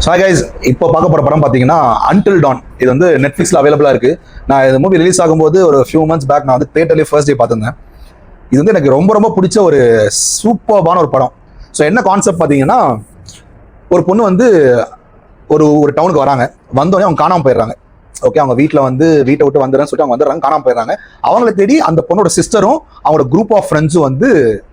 So guys இப்போ பார்க்க போகிற படம் பார்த்தீங்கன்னா அன்டில் டான். இது வந்து நெட்ஃப்ளிக்ஸில் அவைலபிளாக இருக்குது. நான் இந்த மூவி ரிலீஸ் ஆகும்போது ஒரு ஃபியூ மந்த்ஸ் பேக் நான் வந்து தேட்டர்லேயே ஃபர்ஸ்ட் டே பார்த்துருந்தேன். இது வந்து எனக்கு ரொம்ப ரொம்ப பிடிச்ச ஒரு சூப்பர்பான ஒரு படம். ஸோ என்ன கான்செப்ட் பார்த்தீங்கன்னா, ஒரு பொண்ணு வந்து ஒரு ஒரு டவுனுக்கு வராங்க. வந்தோடனே அவங்க காணாமல் போயிடுறாங்க. ஓகே, அவங்க வீட்டில் வந்து வீட்டை விட்டு வந்துடுறேன்னு சொல்லிட்டு அவங்க வந்துடுறாங்க, காணாமல் போயிடுறாங்க. அவங்கள தேடி அந்த பொண்ணோட சிஸ்டரும் அவங்களோட குரூப் ஆஃப் ஃப்ரெண்ட்ஸும் வந்து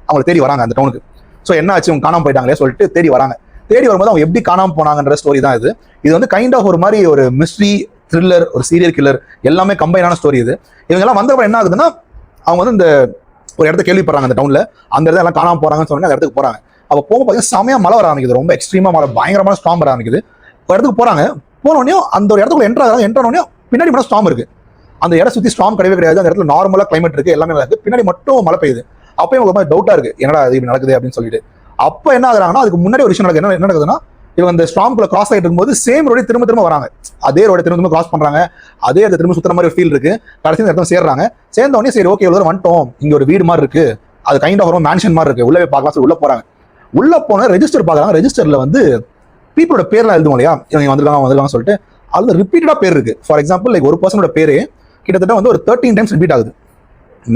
அவங்களை தேடி வராங்க அந்த டவுனுக்கு. ஸோ என்ன ஆச்சு, அவங்க காணாமல் போயிட்டாங்களே சொல்லிட்டு தேடி வராங்க. தேடி வரும்போது அவங்க எப்படி காணாமல் போனாங்கன்ற ஸ்டோரி தான் இது. இது வந்து கைண்ட் ஆஃப் ஒரு மாதிரி ஒரு மிஸ்ட்ரி, த்ரில்லர், ஒரு சீரியல் கில்லர் எல்லாமே கம்பைனான ஸ்டோரி இது. இவங்கெல்லாம் வந்தப்பறம் என்ன ஆகுதுன்னா, அவங்க வந்து இந்த ஒரு இடத்த கேள்விப்படுறாங்க அந்த டவுனில். அந்த இடத்துல எல்லாம் காணாமல் போகிறாங்கன்னு சொன்னாங்க. அந்த இடத்துக்கு போகிறாங்க. அப்போ போக பார்த்தீங்கன்னா செமையா மழை வர ஆரம்பிக்குது. ரொம்ப எக்ஸ்ட்ரீமாக மழை, பயங்கரமான ஸ்டார்ம் வர ஆரம்பிக்குது. ஒரு இடத்துக்கு போகிறாங்க. போனோடனே அந்த ஒரு இடத்துக்குள்ள என்ட்ரானோடனே பின்னாடி மட்டும் ஸ்டார்ம் இருக்குது. அந்த இடம் சுற்றி ஸ்டார்ம் கிடையவே கிடையாது. அந்த இடத்துல நார்மலாக கிளைமேட் இருக்குது, எல்லாமே இருக்குது. பின்னாடி மட்டும் மழை பெய்யுது. அப்பயும் உங்களுக்கு மாதிரி டவுட்டாக இருக்குது, என்னடா இது நடக்குது அப்படின்னு சொல்லிட்டு. அப்போ என்ன ஆகுறாங்கன்னா, அதுக்கு முன்னாடி ஒரு விஷயம் நடக்குது. என்ன நடக்குதுன்னா, இவங்க அந்த ஸ்டார்ம்குள்ள கிராஸ் ஆகிட்டு இருக்கும்போது சேம் ரோடே திரும்ப திரும்ப வராங்க. அதே ரோட திரும்ப திரும்ப கிராஸ் பண்ணுறாங்க. அதே அந்த திரும்ப சுற்றுற மாதிரி ஒரு ஃபீல் இருக்குது. கடைசி இடத்துல சேர்றாங்க. சேர்ந்த உடனே சரி ஓகே, இவ்வளோ வந்துட்டோம், இங்கே ஒரு வீடு மாதிரி இருக்குது, அது கைண்ட் ஆஃப் ஒரு மேன்ஷன் மாதிரி இருக்குது, உள்ளே பார்க்கலாம் சொல்லி உள்ளே போகிறாங்க. உள்ளே போனால் ரெஜிஸ்டர் பார்க்குறாங்க. ரெஜிஸ்டரில் வந்து பீப்புளோட பேர்லாம் எழுதுவோம் இல்லையா, இவங்க வந்திருக்காங்க சொல்லிட்டு. அதில் ரிப்பீட்டடாக பேர் இருக்குது. ஃபார் எக்ஸாம்பிள் லைக் ஒரு பர்சனோட பேர் கிட்டத்தட்ட வந்து ஒரு 13 டைம்ஸ் ரிப்பீட் ஆகுது.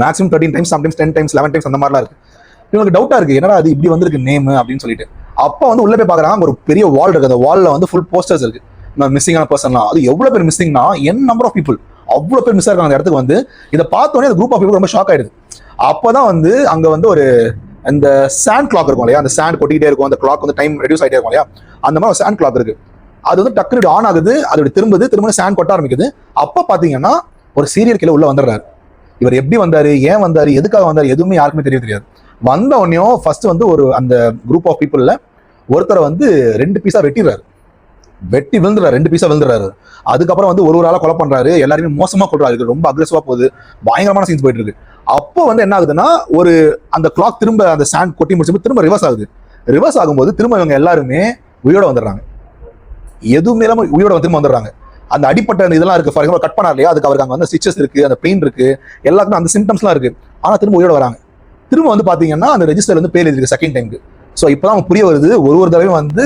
Maximum 13 times, sometimes 10 times, 11 times அந்த மாதிரிலாம் இருக்குது. இவங்களுக்கு டவுட்டாக இருக்குது, என்னடா அது இப்படி வந்திருக்கு நேம் அப்படின்னு சொல்லிட்டு. அப்போ வந்து உள்ளே போய் பார்க்குறாங்க, ஒரு பெரிய வால் இருக்குது. அந்த வாலில் வந்து ஃபுல் போஸ்டர்ஸ் இருக்குது, மிஸ்ஸிங்கான பர்சன்லாம். அது எவ்வளோ பேர் மிஸ்ஸிங்னா, என் நம்பர் ஆஃப் பீப்புள், அவ்வளோ பேர் மிஸ் ஆகிருக்காங்க அந்த இடத்துக்கு வந்து. இதை பார்த்தோன்னே அந்த குரூப் ஆஃப் பீப்புள் ரொம்ப ஷாக் ஆயிடுது. அப்போ தான் வந்து அங்கே வந்து ஒரு இந்த சாண்ட் கிளாக் இருக்கும் இல்லையா, அந்த சாண்ட் கொட்டிகிட்டே இருக்கும், அந்த கிளாக் வந்து டைம் ரெடியூஸ் ஆகிட்டே இருக்கும் இல்லையா, அந்த மாதிரி ஒரு சாண்ட் கிளாக் இருக்குது. அது வந்து டக்குனு ஆன் ஆகுது, அது திரும்ப சாண்ட் கொட்ட ஆரம்பிக்குது. அப்போ பார்த்தீங்கன்னா ஒரு சீரியல் கில்லர் உள்ள வந்துடுறாரு. இவர் எப்படி வந்தாரு, ஏன் வந்தாரு, எதுக்காக வந்தாரு, எதுவுமே யாருக்குமே தெரியாது. வந்த உடனே ஃபர்ஸ்ட் வந்து ஒரு அந்த குரூப் ஆஃப் பீப்புள்ல ஒருத்தரை வந்து 2 பீஸா வெட்டிடுறாரு. வெட்டி விழுந்துறாரு, 2 பீஸா விழுந்துறாரு. அதுக்கப்புறம் வந்து ஒரு ஆளா கொலை பண்றாரு. எல்லாருமே மோசமா கொள்றாரு. ரொம்ப அக்ரெசிவா போகுது, பயங்கரமான சீன்ஸ் போயிட்டு இருக்கு. அப்போ வந்து என்ன ஆகுதுன்னா, ஒரு அந்த கிளாக் திரும்ப அந்த சாண்ட் கொட்டி முடிச்சு திரும்ப ரிவர்ஸ் ஆகுது. ரிவர்ஸ் ஆகும்போது திரும்ப இவங்க எல்லாருமே உயிரோட வந்துடுறாங்க. எதுவுமே இல்லாம உயிரோட திரும்ப வந்துடுறாங்க. அந்த அடிப்பட்ட அந்த இதெல்லாம் இருக்கு, ஃபார் எக்ஸாம்பிள் கட் பண்ணா இல்லையா, அதுக்கு அவருக்கு அங்கே வந்து ஸ்டிச்சஸ் இருக்கு, அந்த பெயின் இருக்கு, எல்லாருக்குமே அந்த சிம்டம்ஸ்லாம் இருக்கு. ஆனா திரும்ப உயிரோட வராங்க. திரும்ப வந்து பாத்தீங்கன்னா அந்த ரெஜிஸ்டர்ல வந்து பேர் இருக்கு செகண்ட் டைமுக்கு. ஸோ இப்போதான் புரிய வருது, ஒரு தடவையும் வந்து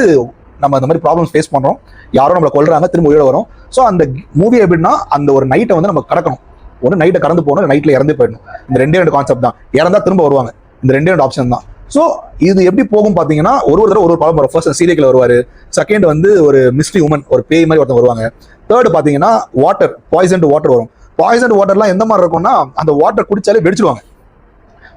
நம்ம அந்த மாதிரி ப்ராப்ளம்ஸ் ஃபேஸ் பண்றோம், யாரும் நம்மளை கொல்றாங்க, திரும்ப உயிரோட வரும். ஸோ அந்த மூவி எப்படின்னா, அந்த ஒரு நைட்டை வந்து நம்ம கடக்கணும். ஒன்று நைட்டை கடந்து போகணும், நைட்ல இறந்து போயிடணும். இந்த 2 கான்செப்ட் தான். இறந்தா திரும்ப வருவாங்க. இந்த 2 ஆப்ஷன் தான். ஸோ இது எப்படி போகும் பார்த்தீங்கன்னா, ஒரு தடவை ஒரு ப்ராப்ளம் வரும். ஃபர்ஸ்ட் சீரியல் கில்லர் வருவாரு. செகண்ட் வந்து ஒரு மிஸ்ட்ரி உமன், ஒரு பேய் மாதிரி ஒருத்தர் வருவாங்க. தேர்ட் பார்த்தீங்கன்னா வாட்டர், பாய்சன் வாட்டர் வரும். பாய்சன் வாட்டர்லாம் எந்த மாதிரி இருக்கும்னா, அந்த வாட்டர் குடிச்சாலே வெடிச்சிருவாங்க,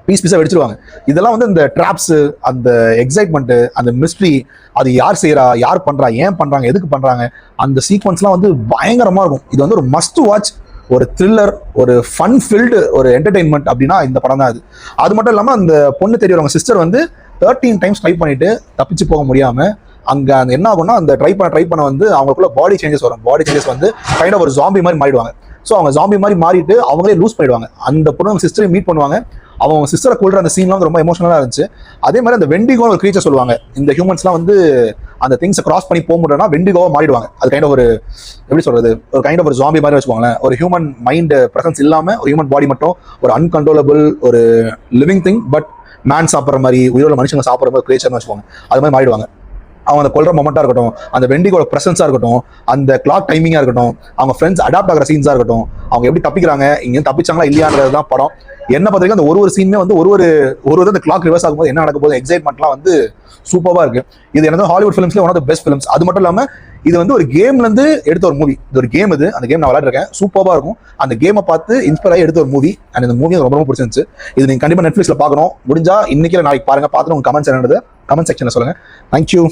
பீஸா வெடிச்சிருவாங்க. இதெல்லாம் வந்து இந்த ட்ராப்ஸ், அந்த எக்ஸைட்மெண்ட், அந்த மிஸ்ட்ரி, அது யார் செய்யறா, யார் பண்றா, ஏன் பண்றாங்க, எதுக்கு பண்றாங்க, அந்த சீக்வன்ஸ்லாம் வந்து பயங்கரமா இருக்கும். இது வந்து ஒரு மஸ்ட் வாட்ச், ஒரு த்ரில்லர், ஒரு ஃபன் ஃபில்டு, ஒரு என்டர்டைன்மெண்ட் அப்படின்னா இந்த படம் தான் அது. அது மட்டும் இல்லாமல் அந்த பொண்ணு தெரியறவங்க சிஸ்டர் வந்து 13 டைம்ஸ் ட்ரை பண்ணிட்டு தப்பிச்சு போக முடியாம அங்க அந்த என்ன ஆகும்னா, அந்த ட்ரை பண்ண வந்து அவங்களுக்குள்ள பாடி சேஞ்சஸ் வரும். பாடி சேஞ்சஸ் வந்து கைண்ட் ஆஃப் ஒரு ஜாம்பி மாதிரி மாறிடுவாங்க. ஸோ அவங்க ஜாம்பி மாதிரி மாறிட்டு அவங்களே லூஸ் பண்ணிடுவாங்க. அந்த பொண்ணு சிஸ்டரை மீட் பண்ணுவாங்க. அவங்க சிஸ்டரை கொள்ற அந்த சீன்லாம் வந்து ரொம்ப எமோஷனலாக இருந்துச்சு. அதே மாதிரி அந்த வெண்டிகோ ஒரு கிரீச்சர் சொல்லுவாங்க. இந்த ஹியூமன்ஸ்லாம் வந்து அந்த திங்ஸை கிராஸ் பண்ணி போக முடியும்னா வெண்டிகோவா மாறிடுவாங்க. அது கைண்ட் ஆஃப் ஒரு எப்படி சொல்றது, ஒரு கைண்ட் ஆஃப் ஒரு ஜாம்பி மாதிரி வச்சுக்கோங்களேன். ஒரு ஹியூமன் மைண்ட் பிரசன்ஸ் இல்லாமல் ஒரு ஹியூமன் பாடி மட்டும் ஒரு அன்கண்ட்ரோலபிள் ஒரு லிவிங் திங், பட் மேன் சாப்பிட்ற மாதிரி, உயிரோட மனுஷங்க சாப்பிட்ற மாதிரி கிரீச்சர்னு வச்சுக்கோங்க. அது மாதிரி மாறிடுவாங்க. அவங்க அந்த கொல்ற மொமெண்ட்டாக இருக்கட்டும், அந்த வெண்டிகோட பிரசன்ஸாக இருக்கட்டும், அந்த கிளாக் டைமிங்காக இருக்கட்டும், அவங்க ஃப்ரெண்ட்ஸ் அடாப்ட் ஆகிற சீன்ஸாக இருக்கட்டும், அவங்க எப்படி தப்பிக்கிறாங்க, இங்கேயும் தப்பிச்சாங்களா இல்லையான்றது தான் படம். என்ன பார்த்திருக்கேன், அந்த ஒரு சீனுமே வந்து ஒரு அந்த கிளாக் ரிவர்ஸ் ஆகும்போது என்ன நடக்கும் போது எக்ஸைட்மெண்ட்லாம் வந்து சூப்பராக இருக்கு. இது எனக்கு ஹாலிவுட் ஃபிலிம்ஸ்ல one of the best films. அது மட்டும் இல்லாமல் இது வந்து ஒரு கேம்லேருந்து எடுத்த ஒரு மூவி. இது ஒரு கேம், அந்த கேம் நான் விளையாடுறேன், சூப்பராக இருக்கும். அந்த கேமை பார்த்து இன்ஸ்பயர் ஆகி எடுத்த ஒரு மூவி. அண்ட் இந்த மூவி ரொம்ப ரொம்ப பிடிச்சிருந்துச்சு. இது நீங்கள் கண்டிப்பாக நெட்ஃப்ளிக்ஸில் பார்க்கணும். முடிஞ்சா இன்னைக்கு நாளைக்கு பாருங்க. பார்த்துட்டு உங்கள் கமெண்ட்ஸ் என்னது கமெண்ட் செக்ஷனில் சொல்லுங்கள். தேங்க்யூ.